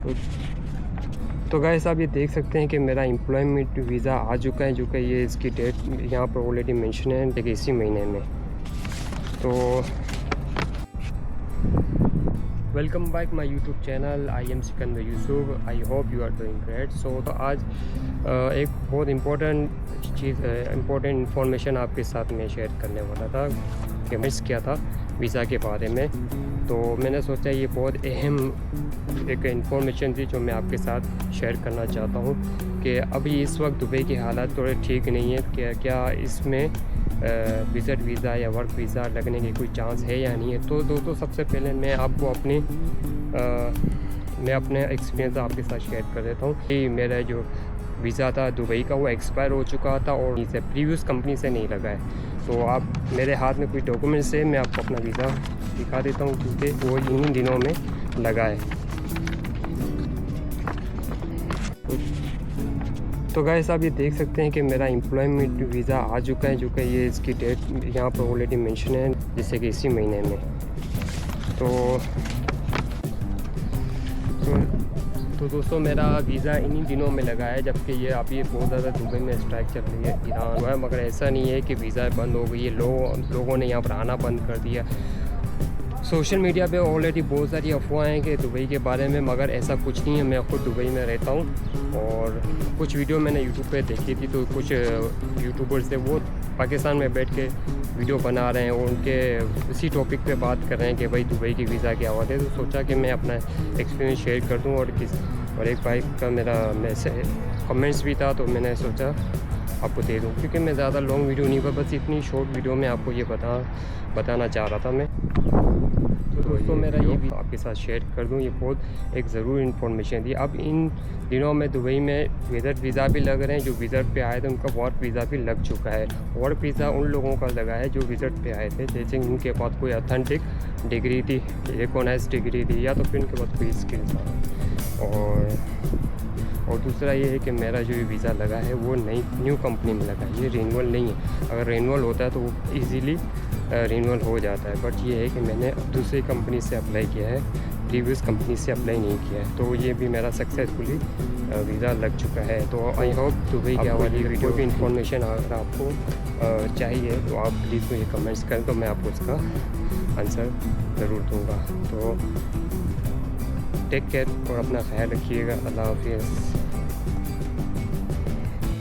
तो गाइस आप ये देख सकते हैं कि मेरा एम्प्लॉयमेंट वीज़ा आ चुका है, जो कि ये इसकी डेट यहाँ पर ऑलरेडी मेंशन है कि इसी महीने में। तो welcome back my YouTube channel. I am Sikandar Yusuf. I hope you are doing great. तो आज एक बहुत इम्पोर्टेंट इंफॉर्मेशन आपके साथ में शेयर करने वाला था कि मिस किया था वीज़ा के बारे में। तो मैंने सोचा ये बहुत अहम एक इन्फॉर्मेशन थी जो मैं आपके साथ शेयर करना चाहता हूँ कि अभी इस वक्त दुबई की हालत थोड़े ठीक नहीं है। क्या इसमें विज़िट वीज़ा या वर्क वीज़ा लगने की कोई चांस है या नहीं है। तो दोस्तों सबसे पहले मैं आपको मैं अपने एक्सपीरियंस आपके साथ शेयर कर देता हूँ कि मेरा जो वीज़ा था दुबई का वो एक्सपायर हो चुका था और इसे प्रीवियस कंपनी से नहीं लगा है। तो आप मेरे हाथ में कोई डॉक्यूमेंट्स है, मैं आपको अपना वीज़ा दिखा देता हूँ क्योंकि वो इन्हीं दिनों में लगा है। तो गाइस आप ये देख सकते हैं कि मेरा एम्प्लॉयमेंट वीज़ा आ चुका है, जो कि ये इसकी डेट यहाँ पर ऑलरेडी मेंशन है, जैसे कि इसी महीने में। तो दोस्तों मेरा वीज़ा इन्हीं दिनों में लगा है, जबकि ये अभी बहुत ज़्यादा दुबई में स्ट्राइक चल रही है, ईरान हुआ है, मगर ऐसा नहीं है कि वीज़ा बंद हो गई है। लोगों ने यहाँ पर आना बंद कर दिया। सोशल मीडिया पे ऑलरेडी बहुत सारी अफवाहें हैं कि दुबई के बारे में, मगर ऐसा कुछ नहीं है। मैं खुद दुबई में रहता हूँ और कुछ वीडियो मैंने यूट्यूब पे देखी थी, तो कुछ यूट्यूबर्स थे वो पाकिस्तान में बैठ के वीडियो बना रहे हैं और उनके उसी टॉपिक पे बात कर रहे हैं कि भाई दुबई की वीज़ा क्या होता है। तो सोचा कि मैं अपना एक्सपीरियंस शेयर कर दूँ और एक भाई का मेरा मैसेज कमेंट्स भी था, तो मैंने सोचा आपको दे दूँ, क्योंकि मैं ज़्यादा लॉन्ग वीडियो नहीं पर बस इतनी शॉर्ट वीडियो में आपको ये बताना चाह रहा था मैं। तो दोस्तों मेरा ये भी आपके साथ शेयर कर दूं, ये बहुत एक ज़रूरी इन्फॉर्मेशन थी। अब इन दिनों में दुबई में विज़िट वीज़ा भी लग रहे हैं। जो विज़िट पे आए थे उनका वर्क वीज़ा भी लग चुका है। वर्क वीज़ा उन लोगों का लगा है जो विज़िट पे आए थे, जैसे उनके पास कोई ऑथेंटिक डिग्री थी, रिकॉग्नाइज डिग्री थी, या तो फिर उनके पास कोई स्किल था। और दूसरा ये है कि मेरा जो ये वीज़ा लगा है वो न्यू कंपनी में लगा है, ये रिन्यूअल नहीं है। अगर रिन्यूअल होता है तो वो ईज़िली रिन्यूअल हो जाता है, बट ये है कि मैंने दूसरी कंपनी से अप्लाई किया है, प्रीवियस कंपनी से अप्लाई नहीं किया है। तो ये भी मेरा सक्सेसफुली वीज़ा लग चुका है। तो आई होप दुबई के वाली वीडियो की इन्फॉर्मेशन अगर आपको चाहिए तो आप प्लीज़ मुझे कमेंट्स करें, तो मैं आपको उसका आंसर ज़रूर दूँगा। तो टेक केयर और अपना ख्याल रखिएगा। अल्लाह हाफिज़।